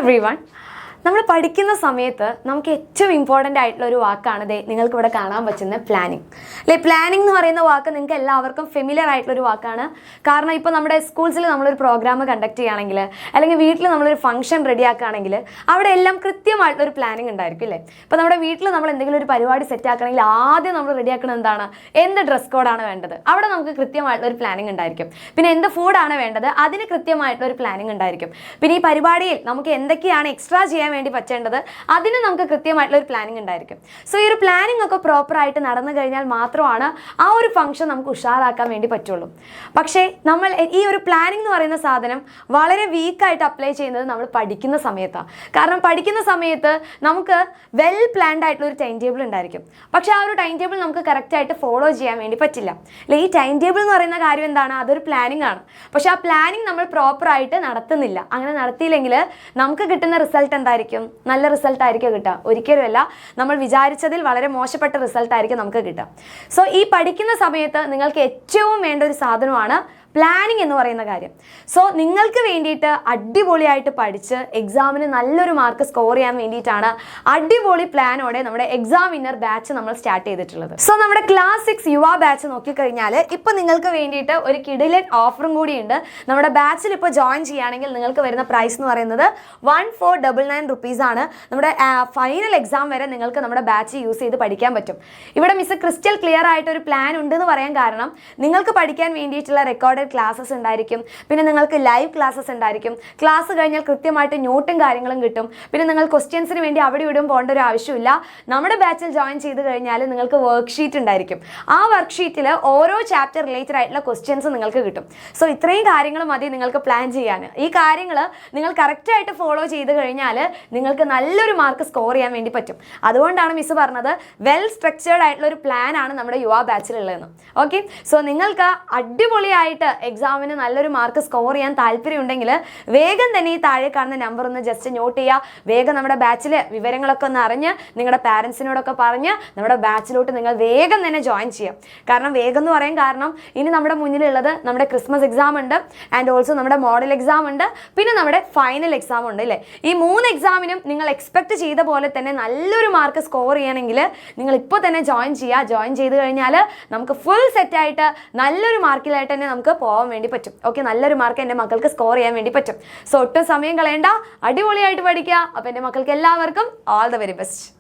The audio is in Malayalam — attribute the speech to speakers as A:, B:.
A: എവ്രിവൺ. നമ്മൾ പഠിക്കുന്ന സമയത്ത് നമുക്ക് ഏറ്റവും ഇമ്പോർട്ടൻ്റ് ആയിട്ടുള്ള ഒരു വാക്കാണ് നിങ്ങൾക്ക് ഇവിടെ കാണാൻ പറ്റുന്ന പ്ലാനിങ്. അല്ലെ, പ്ലാനിങ് എന്ന് പറയുന്ന വാക്ക് നിങ്ങൾക്ക് എല്ലാവർക്കും ഫെമിലിയർ ആയിട്ടുള്ളൊരു വാക്കാണ്. കാരണം ഇപ്പോൾ നമ്മുടെ സ്കൂൾസിൽ നമ്മളൊരു പ്രോഗ്രാം കണ്ടക്ട് ചെയ്യുകയാണെങ്കിൽ, അല്ലെങ്കിൽ വീട്ടിൽ നമ്മളൊരു ഫംഗ്ഷൻ റെഡിയാക്കുകയാണെങ്കിൽ അവിടെ എല്ലാം കൃത്യമായിട്ടുള്ളൊരു പ്ലാനിങ് ഉണ്ടായിരിക്കും. അല്ലേ, ഇപ്പോൾ നമ്മുടെ വീട്ടിൽ നമ്മൾ എന്തെങ്കിലും ഒരു പരിപാടി സെറ്റ് ആക്കണമെങ്കിൽ ആദ്യം നമ്മൾ റെഡിയാക്കുന്നത് എന്താണ്? എന്ത് ഡ്രസ് കോഡാണ് വേണ്ടത്, അവിടെ നമുക്ക് കൃത്യമായിട്ടുള്ളൊരു പ്ലാനിങ് ഉണ്ടായിരിക്കും. പിന്നെ എന്ത് ഫുഡാണ് വേണ്ടത്, അതിന് കൃത്യമായിട്ടുള്ളൊരു പ്ലാനിങ് ഉണ്ടായിരിക്കും. പിന്നെ ഈ പരിപാടിയിൽ നമുക്ക് എന്തൊക്കെയാണ് എക്സ്ട്രാ ചെയ്യാൻ വേണ്ടി പറ്റേണ്ടത്, അതിന് നമുക്ക് കൃത്യമായിട്ടുള്ള ഒരു പ്ലാനിങ് ഉണ്ടായിരിക്കും. സോ ഈ ഒരു പ്ലാനിങ് ഒക്കെ പ്രോപ്പറായിട്ട് നടന്നു കഴിഞ്ഞാൽ മാത്രമാണ് ആ ഒരു ഫംഗ്ഷൻ നമുക്ക് ഉഷാറാക്കാൻ വേണ്ടി പറ്റുള്ളൂ. പക്ഷേ നമ്മൾ ഈ ഒരു പ്ലാനിങ് എന്ന് പറയുന്ന സാധനം വളരെ വീക്കായിട്ട് അപ്ലൈ ചെയ്യുന്നത് നമ്മൾ പഠിക്കുന്ന സമയത്താണ്. കാരണം പഠിക്കുന്ന സമയത്ത് നമുക്ക് വെൽ പ്ലാൻഡ് ആയിട്ടുള്ള ഒരു ടൈം ടേബിൾ ഉണ്ടായിരിക്കും. പക്ഷേ ആ ഒരു ടൈം ടേബിൾ നമുക്ക് കറക്റ്റായിട്ട് ഫോളോ ചെയ്യാൻ വേണ്ടി പറ്റില്ല. അല്ലെ, ഈ ടൈം ടേബിൾ എന്ന് പറയുന്ന കാര്യം എന്താണ്? അതൊരു പ്ലാനിങ് ആണ്. പക്ഷേ ആ പ്ലാനിങ് നമ്മൾ പ്രോപ്പറായിട്ട് നടത്തുന്നില്ല. അങ്ങനെ നടത്തിയില്ലെങ്കിൽ നമുക്ക് കിട്ടുന്ന റിസൾട്ട് എന്തായിരിക്കും? നല്ല റിസൾട്ട് ആയിരിക്കും കിട്ടുക? ഒരിക്കലുമല്ല. നമ്മൾ വിചാരിച്ചതിൽ വളരെ മോശപ്പെട്ട റിസൾട്ട് ആയിരിക്കും നമുക്ക് കിട്ടുക. സോ ഈ പഠിക്കുന്ന സമയത്ത് നിങ്ങൾക്ക് ഏറ്റവും വേണ്ട ഒരു സാധനമാണ് പ്ലാനിങ് എന്ന് പറയുന്ന കാര്യം. സോ നിങ്ങൾക്ക് വേണ്ടിയിട്ട് അടിപൊളിയായിട്ട് പഠിച്ച് എക്സാമിന് നല്ലൊരു മാർക്ക് സ്കോർ ചെയ്യാൻ വേണ്ടിയിട്ടാണ് അടിപൊളി പ്ലാനോടെ നമ്മുടെ എക്സാം വിന്നർ ബാച്ച് നമ്മൾ സ്റ്റാർട്ട് ചെയ്തിട്ടുള്ളത്. സോ നമ്മുടെ ക്ലാസ് 6 യുവ ബാച്ച് നോക്കിക്കഴിഞ്ഞാൽ ഇപ്പോൾ നിങ്ങൾക്ക് വേണ്ടിയിട്ട് ഒരു കിടിലൻ ഓഫറും കൂടിയുണ്ട്. നമ്മുടെ ബാച്ചിൽ ഇപ്പോൾ ജോയിൻ ചെയ്യുകയാണെങ്കിൽ നിങ്ങൾക്ക് വരുന്ന പ്രൈസ് എന്ന് പറയുന്നത് 1499 rupees ആണ്. നമ്മുടെ ഫൈനൽ എക്സാം വരെ നിങ്ങൾക്ക് നമ്മുടെ ബാച്ച് യൂസ് ചെയ്ത് പഠിക്കാൻ പറ്റും. ഇവിടെ മിസ് ക്രിസ്റ്റൽ ക്ലിയർ ആയിട്ട് ഒരു പ്ലാൻ ഉണ്ടെന്ന് പറയാൻ കാരണം നിങ്ങൾക്ക് പഠിക്കാൻ വേണ്ടിയിട്ടുള്ള റെക്കോർഡ് ക്ലാസ്സസ് ഉണ്ടായിരിക്കും. പിന്നെ നിങ്ങൾക്ക് ലൈവ് ക്ലാസ്സസ് ഉണ്ടായിരിക്കും. ക്ലാസ് കഴിഞ്ഞാൽ കൃത്യമായിട്ട് നോട്ടും കാര്യങ്ങളും കിട്ടും. പിന്നെ നിങ്ങൾ ക്വസ്റ്റ്യൻസിന് വേണ്ടി അവിടെ ഇവിടെയും പോകേണ്ട ഒരു ആവശ്യമില്ല. നമ്മുടെ ബാച്ചിൽ ജോയിൻ ചെയ്ത് കഴിഞ്ഞാൽ നിങ്ങൾക്ക് വർക്ക് ഷീറ്റ് ഉണ്ടായിരിക്കും. ആ വർക്ക് ഷീറ്റിൽ ഓരോ ചാപ്റ്റർ റിലേറ്റഡ് ആയിട്ടുള്ള ക്വസ്റ്റ്യൻസ് നിങ്ങൾക്ക് കിട്ടും. സോ ഇത്രയും കാര്യങ്ങൾ മതി നിങ്ങൾക്ക് പ്ലാൻ ചെയ്യാൻ. ഈ കാര്യങ്ങൾ നിങ്ങൾ കറക്റ്റായിട്ട് ഫോളോ ചെയ്ത് കഴിഞ്ഞാൽ നിങ്ങൾക്ക് നല്ലൊരു മാർക്ക് സ്കോർ ചെയ്യാൻ വേണ്ടി പറ്റും. അതുകൊണ്ടാണ് മിസ് പറഞ്ഞത് വെൽ സ്ട്രക്ചേർഡ് ആയിട്ടുള്ള ഒരു പ്ലാൻ ആണ് നമ്മുടെ യുവ ബാച്ചിലുള്ളതെന്ന്. ഓക്കെ, സോ നിങ്ങൾക്ക് അടിപൊളിയായിട്ട് എക്സാമിന് നല്ലൊരു മാർക്ക് സ്കോർ ചെയ്യാൻ താല്പര്യമുണ്ടെങ്കിൽ വേഗം തന്നെ ഈ താഴെ കാണുന്ന നമ്പർ ഒന്ന് ജസ്റ്റ് നോട്ട് ചെയ്യുക. വേഗം നമ്മുടെ ബാച്ചിൽ വിവരങ്ങളൊക്കെ ഒന്ന് അറിഞ്ഞ് നിങ്ങളുടെ പാരൻസിനോടൊക്കെ പറഞ്ഞ് നമ്മുടെ ബാച്ചിലോട്ട് നിങ്ങൾ വേഗം തന്നെ ജോയിൻ ചെയ്യാം. കാരണം വേഗം എന്ന് പറയാൻ കാരണം ഇനി നമ്മുടെ മുന്നിലുള്ളത് നമ്മുടെ ക്രിസ്മസ് എക്സാം ഉണ്ട്, ആൻഡ് ഓൾസോ നമ്മുടെ മോഡൽ എക്സാം ഉണ്ട്, പിന്നെ നമ്മുടെ ഫൈനൽ എക്സാം ഉണ്ട്. അല്ലേ, ഈ 3 എക്സാമിനും നിങ്ങൾ എക്സ്പെക്ട് ചെയ്ത പോലെ തന്നെ നല്ലൊരു മാർക്ക് സ്കോർ ചെയ്യണമെങ്കിൽ നിങ്ങൾ ഇപ്പോൾ തന്നെ ജോയിൻ ചെയ്യുക. ജോയിൻ ചെയ്ത് കഴിഞ്ഞാൽ നമുക്ക് ഫുൾ സെറ്റായിട്ട് നല്ലൊരു മാർക്കിലായിട്ട് തന്നെ നമുക്ക് പോകാൻ വേണ്ടി പറ്റും. ഓക്കെ, നല്ലൊരു മാർക്ക് എൻ്റെ മക്കൾക്ക് സ്കോർ ചെയ്യാൻ വേണ്ടി പറ്റും. സോ ഒട്ടും സമയം കളയണ്ട, അടിപൊളിയായിട്ട് പഠിക്കുക. അപ്പോൾ എൻ്റെ മക്കൾക്ക് എല്ലാവർക്കും ഓൾ ദ വെരി ബെസ്റ്റ്.